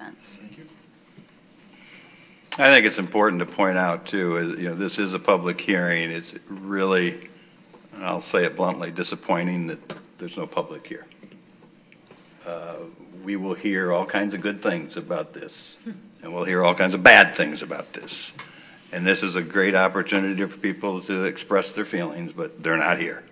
sense. Thank you. I think it's important to point out, too, this is a public hearing. It's really, and I'll say it bluntly, disappointing that there's no public here. We will hear all kinds of good things about this, and we'll hear all kinds of bad things about this. And this is a great opportunity for people to express their feelings, but they're not here.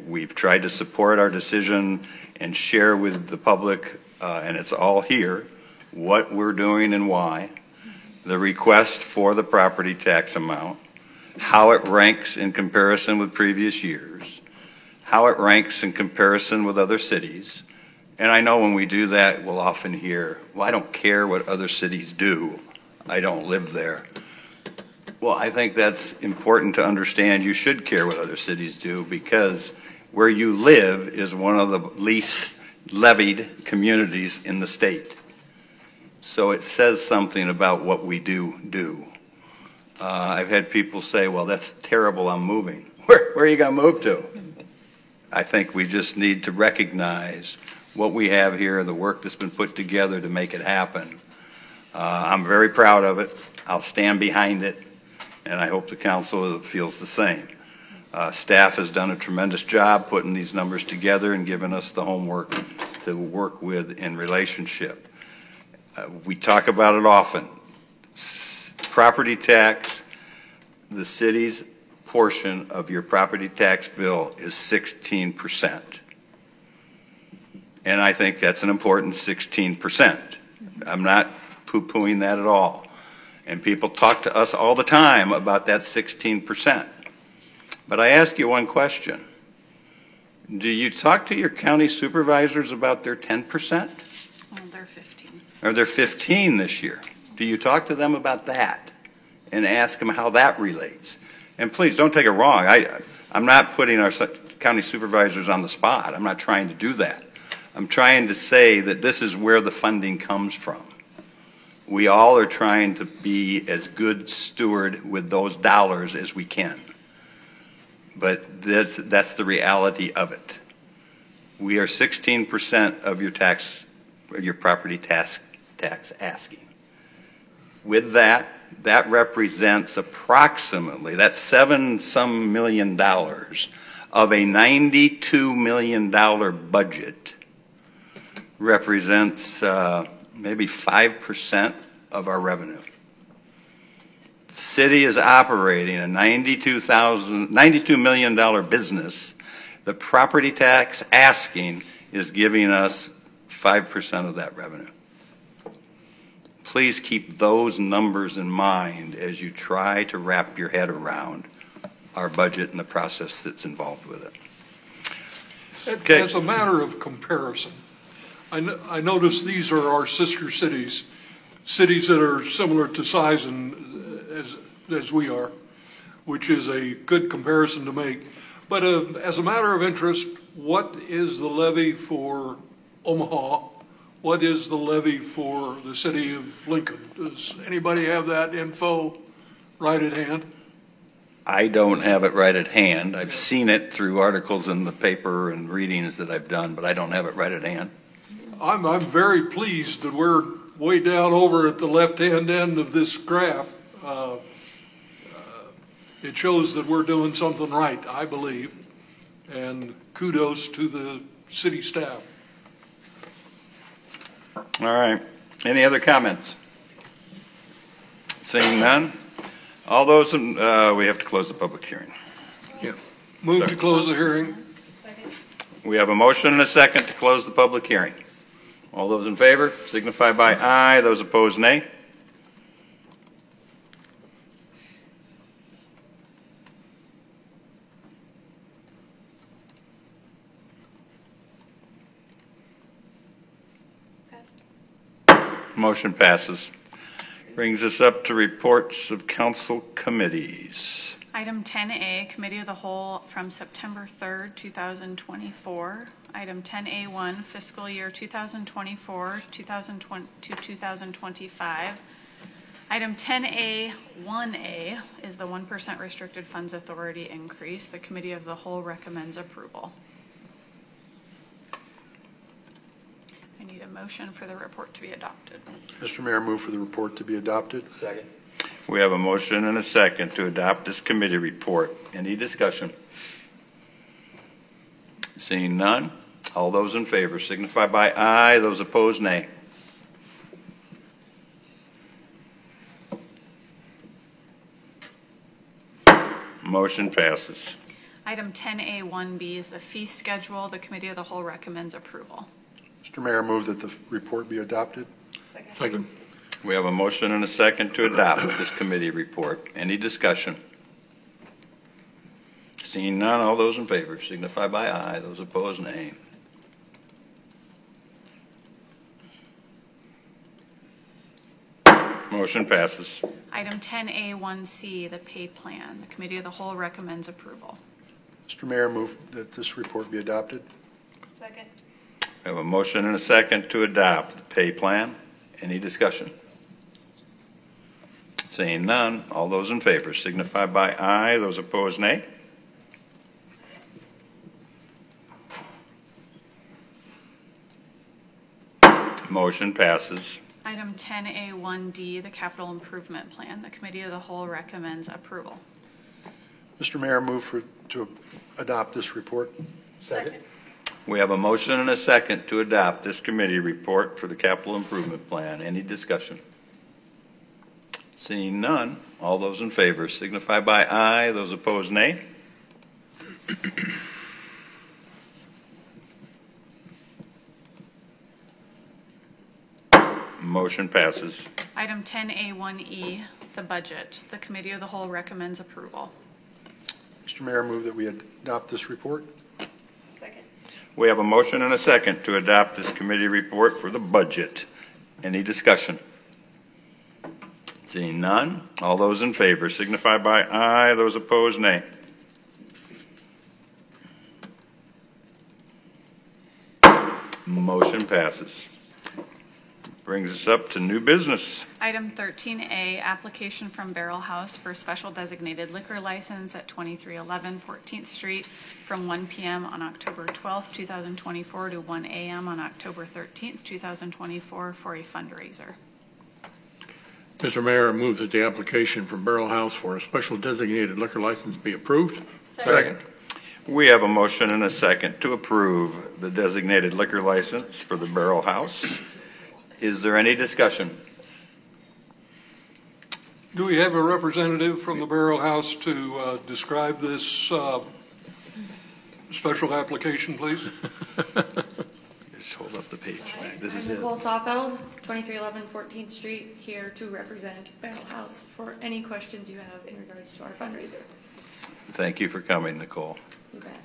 We've tried to support our decision and share with the public, and it's all here, what we're doing and why, the request for the property tax amount, how it ranks in comparison with previous years, how it ranks in comparison with other cities. And I know when we do that, we'll often hear, well, I don't care what other cities do. I don't live there. Well, I think that's important to understand. You should care what other cities do, because where you live is one of the least levied communities in the state. So it says something about what we do. I've had people say, well, that's terrible, I'm moving. Where are you going to move to? I think we just need to recognize what we have here, the work that's been put together to make it happen. I'm very proud of it. I'll stand behind it, and I hope the council feels the same. Staff has done a tremendous job putting these numbers together and giving us the homework to work with in relationship. We talk about it often. Property tax, the city's portion of your property tax bill is 16%. And I think that's an important 16%. I'm not poo-pooing that at all. And people talk to us all the time about that 16%. But I ask you one question. Do you talk to your county supervisors about their 10%? Well, they're 15. Or they're 15 this year? Do you talk to them about that and ask them how that relates? And please, don't take it wrong. I'm not putting our county supervisors on the spot. I'm not trying to do that. I'm trying to say that this is where the funding comes from. We all are trying to be as good steward with those dollars as we can. But that's the reality of it. We are 16% of your property tax asking. With that represents approximately, that's $7-some million of a $92 million budget. Represents maybe 5% of our revenue. The city is operating a $92 million business. The property tax asking is giving us 5% of that revenue. Please keep those numbers in mind as you try to wrap your head around our budget and the process that's involved with it. Okay. As a matter of comparison, I notice these are our sister cities that are similar to size as we are, which is a good comparison to make. But as a matter of interest, what is the levy for Omaha? What is the levy for the city of Lincoln? Does anybody have that info right at hand? I don't have it right at hand. I've seen it through articles in the paper and readings that I've done, but I don't have it right at hand. I'm very pleased that we're way down over at the left-hand end of this graph. It shows that we're doing something right, I believe, and kudos to the city staff. All right. Any other comments? Seeing none. All those, we have to close the public hearing. Yeah. Move to close the hearing. Second. We have a motion and a second to close the public hearing. All those in favor signify by aye. Those opposed, nay. Motion passes. Brings us up to reports of council committees. Item 10A, Committee of the Whole from September 3rd, 2024. Item 10A1, Fiscal Year 2024 to 2025. Item 10A1A is the 1% Restricted Funds Authority increase. The Committee of the Whole recommends approval. I need need a motion for the report to be adopted. Mr. Mayor, move for the report to be adopted. Second. We have a motion and a second to adopt this committee report. Any discussion? Seeing none, all those in favor signify by aye. Those opposed, nay. Motion passes. Item 10A1B is the fee schedule. The Committee of the Whole recommends approval. Mr. Mayor, move that the report be adopted. Second. We have a motion and a second to adopt this committee report. Any discussion? Seeing none, all those in favor signify by aye. Those opposed, nay. Motion passes. Item 10A1C, the pay plan. The Committee of the Whole recommends approval. Mr. Mayor, move that this report be adopted. Second. We have a motion and a second to adopt the pay plan. Any discussion? Seeing none, all those in favor signify by aye. Those opposed, nay. Motion passes. Item 10A1D, the capital improvement plan. The Committee of the Whole recommends approval. Mr. Mayor, move to adopt this report. Second. We have a motion and a second to adopt this committee report for the capital improvement plan. Any discussion? Seeing none, all those in favor signify by aye. Those opposed, nay. Motion passes. Item 10A1E, the budget. The Committee of the Whole recommends approval. Mr. Mayor, move that we adopt this report. Second. We have a motion and a second to adopt this committee report for the budget. Any discussion? Seeing none, all those in favor signify by aye. Those opposed, nay. Motion passes. Brings us up to new business. Item 13A, application from Barrel House for special designated liquor license at 2311 14th Street from 1 p.m. on October 12th, 2024 to 1 a.m. on October 13th, 2024 for a fundraiser. Mr. Mayor, I move that the application from Barrel House for a special designated liquor license be approved. Second. We have a motion and a second to approve the designated liquor license for the Barrel House. Is there any discussion? Do we have a representative from the Barrel House to describe this special application, please? Just hold up the page. This I'm is it. Nicole Sawfeld, 2311 14th Street, here to represent Barrel House for any questions you have in regards to our fundraiser. Thank you for coming, Nicole. You bet.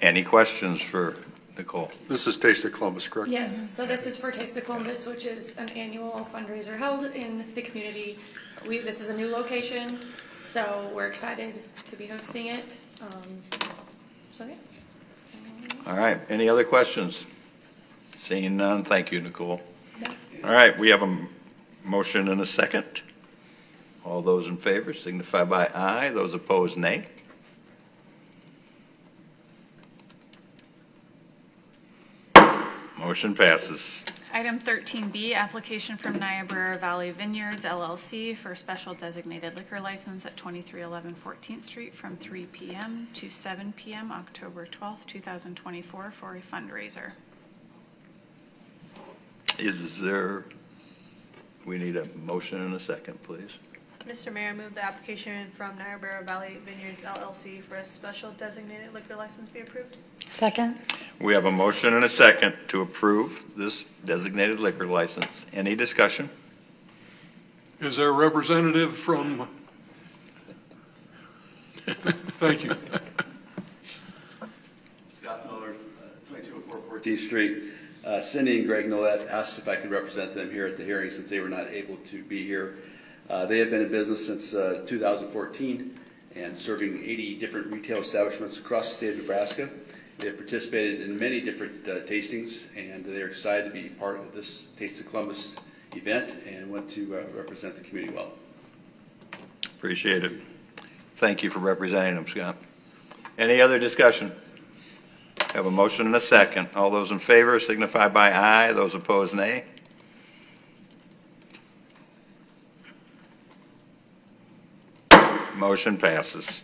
Any questions for Nicole? This is Taste of Columbus, correct? Yes, so this is for Taste of Columbus, which is an annual fundraiser held in the community. This is a new location, so we're excited to be hosting it. So yeah. All right. Any other questions? Seeing none, thank you, Nicole. All right. We have a motion and a second. All those in favor signify by aye. Those opposed, nay. Motion passes. Item 13B, application from Niobrara Valley Vineyards LLC for a special designated liquor license at 2311 14th Street from 3 p.m. to 7 p.m. October 12th, 2024 for a fundraiser. We need a motion and a second, please. Mr. Mayor, I move the application from Niobrara Valley Vineyards LLC for a special designated liquor license be approved. Second. We have a motion and a second to approve this designated liquor license. Any discussion? Is there a representative from? Thank you. Scott Miller, 2204 14th Street. Cindy and Greg Nolet asked if I could represent them here at the hearing since they were not able to be here. They have been in business since 2014 and serving 80 different retail establishments across the state of Nebraska. They have participated in many different tastings, and they're excited to be part of this Taste of Columbus event and want to represent the community well. Appreciate it. Thank you for representing them, Scott. Any other discussion? Have a motion and a second. All those in favor signify by aye. Those opposed, nay. Motion passes.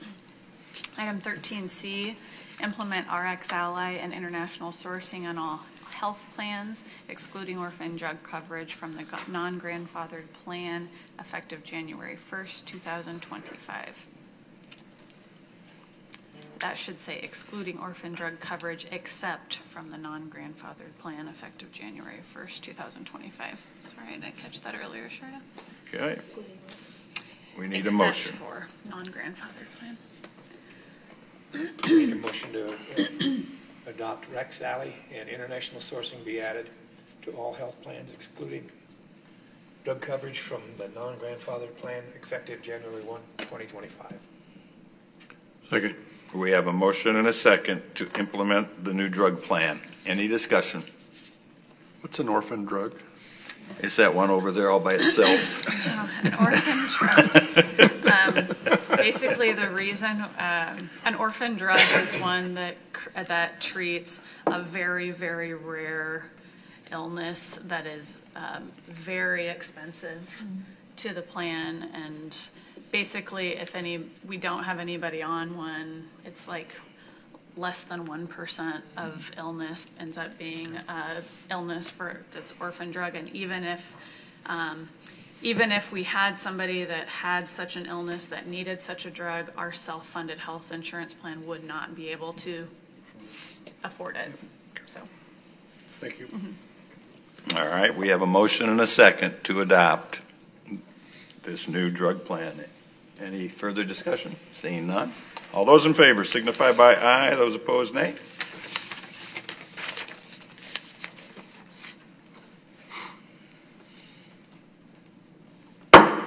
Item 13C, implement RX Ally and international sourcing on all health plans, excluding orphan drug coverage from the non-grandfathered plan effective January 1st, 2025. That should say excluding orphan drug coverage except from the non-grandfathered plan effective January 1st, 2025. Sorry, I didn't catch that earlier, Sharda. Okay. We need a motion. Except for non-grandfathered plan. Make a motion to adopt Rex Alley and international sourcing be added to all health plans excluding drug coverage from the non-grandfathered plan effective January 1, 2025. Second. We have a motion and a second to implement the new drug plan. Any discussion? What's an orphan drug? Is that one over there all by itself? An orphan drug. Basically, the reason an orphan drug is one that treats a very, very rare illness that is very expensive to the plan, and basically, we don't have anybody on one, it's like less than 1% of illness ends up being illness that's orphan drug. And even if we had somebody that had such an illness that needed such a drug, our self-funded health insurance plan would not be able to afford it. So. Thank you. All right, we have a motion and a second to adopt this new drug plan. Any further discussion? Seeing none. All those in favor signify by aye. Those opposed, nay.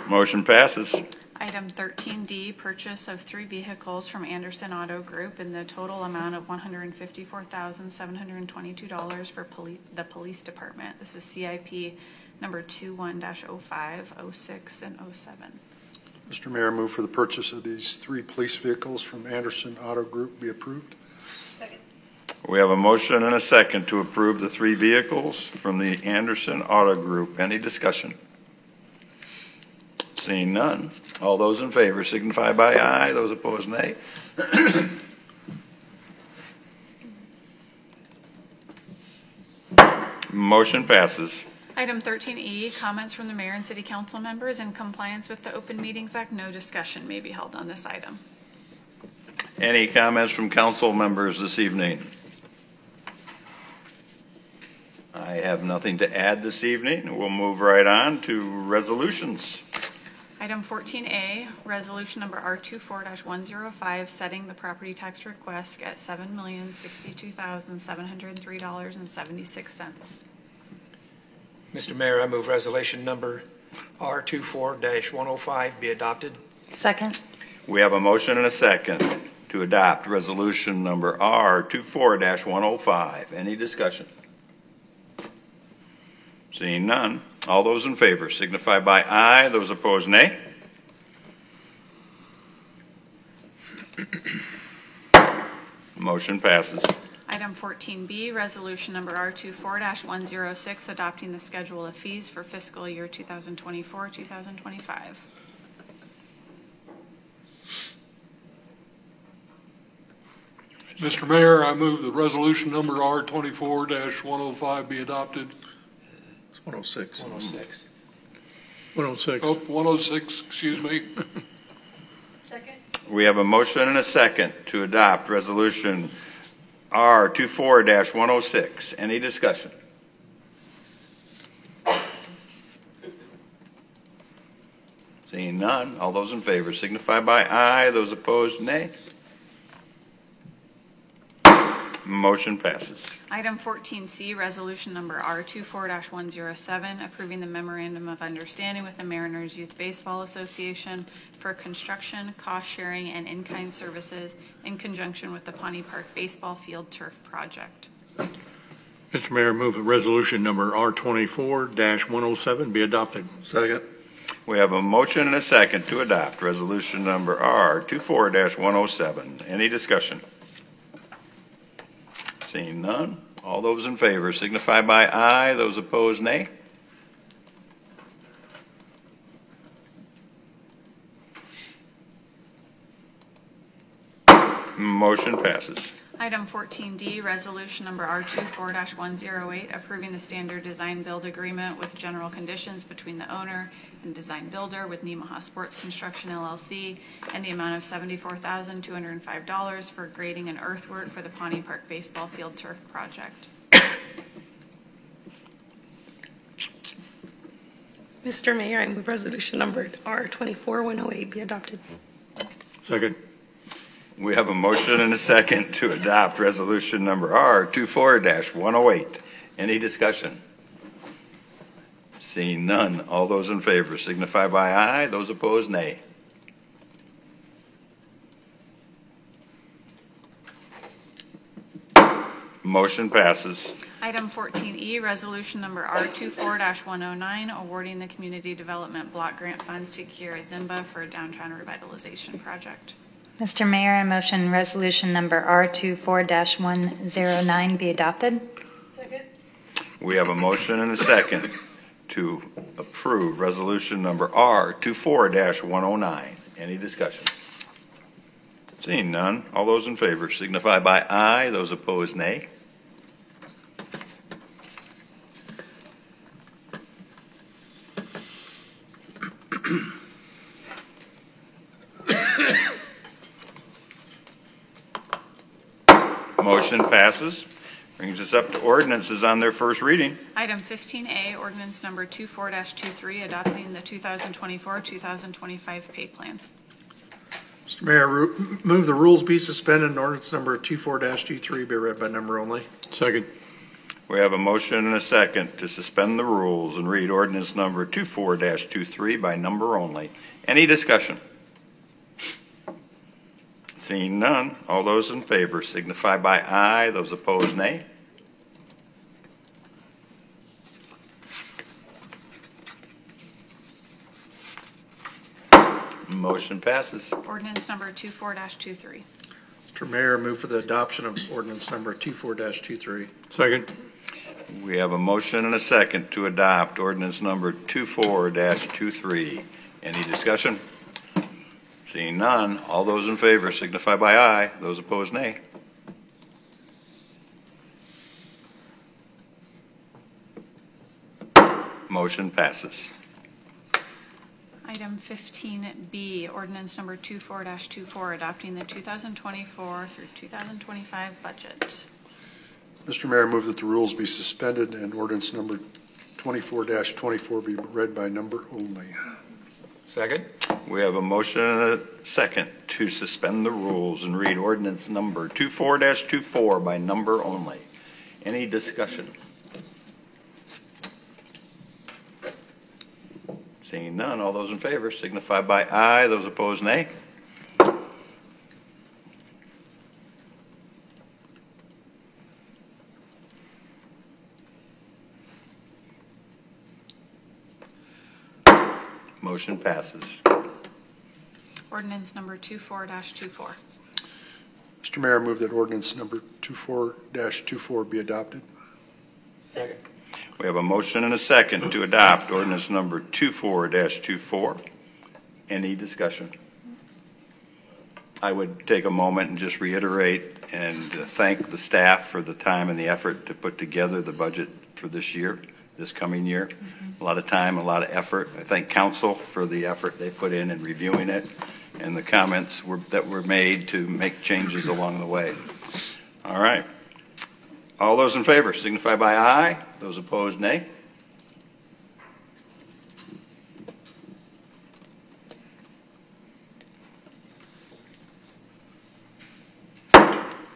Motion passes. Item 13D, purchase of 3 vehicles from Anderson Auto Group in the total amount of $154,722 for the police department. This is CIP number 21-05, 06, and 07. Mr. Mayor, move for the purchase of these 3 police vehicles from Anderson Auto Group be approved. Second. We have a motion and a second to approve the 3 vehicles from the Anderson Auto Group. Any discussion? Seeing none. All those in favor signify by aye. Those opposed, nay. Motion passes. Item 13E, comments from the mayor and city council members. In compliance with the Open Meetings Act, no discussion may be held on this item. Any comments from council members this evening? I have nothing to add this evening. We'll move right on to resolutions. Item 14A, resolution number R24-105, setting the property tax request at $7,062,703.76. Mr. Mayor, I move resolution number R24-105 be adopted. Second. We have a motion and a second to adopt resolution number R24-105. Any discussion? Seeing none. All those in favor signify by aye. Those opposed, nay. Motion passes. Item 14B, resolution number R24-106, adopting the schedule of fees for fiscal year 2024-2025. Mr. Mayor, I move that resolution number R24-105 be adopted. It's 106. 106. 106. Oh, 106, excuse me. Second. We have a motion and a second to adopt resolution R24-106. Any discussion? Seeing none, all those in favor signify by aye. Those opposed, nay. Motion passes. Item 14C, resolution number R24-107, approving the memorandum of understanding with the Mariners Youth Baseball Association for construction, cost sharing, and in-kind services in conjunction with the Pawnee Park Baseball Field Turf Project. Mr. Mayor, move that resolution number R24-107 be adopted. Second. We have a motion and a second to adopt resolution number R24-107. Any discussion? Seeing none, all those in favor signify by aye. Those opposed, nay. Motion passes. Item 14D, resolution number R24-108, approving the standard design build agreement with general conditions between the owner and design builder with Nemaha Sports Construction LLC and the amount of $74,205 for grading and earthwork for the Pawnee Park Baseball Field Turf Project. Mr. Mayor, I move resolution number R24-108 be adopted. Second. We have a motion and a second to adopt resolution number R24-108. Any discussion? Seeing none, all those in favor signify by aye. Those opposed, nay. Motion passes. Item 14E, resolution number R24-109, awarding the Community Development Block Grant Funds to Kiera Zimba for a downtown revitalization project. Mr. Mayor, I motion resolution number R24-109 be adopted. Second. We have a motion and a second to approve resolution number R24-109. Any discussion? Seeing none, all those in favor signify by aye. Those opposed, nay. Motion passes. Brings us up to ordinances on their first reading. Item 15A, ordinance number 24-23, adopting the 2024-2025 pay plan. Mr. Mayor, move the rules be suspended and ordinance number 24-23 be read by number only. Second. We have a motion and a second to suspend the rules and read ordinance number 24-23 by number only. Any discussion? Seeing none, all those in favor signify by aye. Those opposed, nay. Motion passes. Ordinance number 24-23. Mr. Mayor, move for the adoption of ordinance number 24-23. Second. We have a motion and a second to adopt ordinance number 24-23. Any discussion? Seeing none, all those in favor signify by aye. Those opposed, nay. Motion passes. Item 15B, ordinance number 24-24, adopting the 2024 through 2025 budget. Mr. Mayor, I move that the rules be suspended and ordinance number 24-24 be read by number only. Second. We have a motion and a second to suspend the rules and read ordinance number 24-24 by number only. Any discussion? Seeing none, all those in favor signify by aye. Those opposed, nay. Motion passes. Ordinance number 24-24. Mr. Mayor, I move that ordinance number 24-24 be adopted. Second. We have a motion and a second to adopt ordinance number 24-24. Any discussion? I would take a moment and just reiterate and thank the staff for the time and the effort to put together the budget for this year, this coming year. A lot of time, a lot of effort. I thank council for the effort they put in reviewing it and the comments that were made to make changes along the way. All right. All those in favor signify by aye. Those opposed, nay.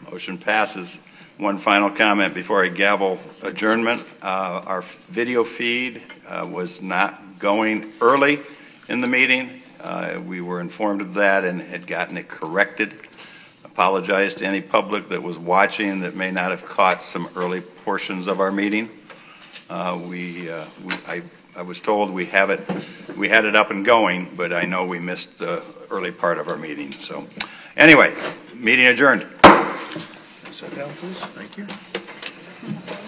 Motion passes. One final comment before I gavel adjournment. Our video feed was not going early in the meeting. We were informed of that and had gotten it corrected. Apologize to any public that was watching that may not have caught some early portions of our meeting. I was told we had it up and going, but I know we missed the early part of our meeting. So anyway, meeting adjourned. Sit down, please. Thank you.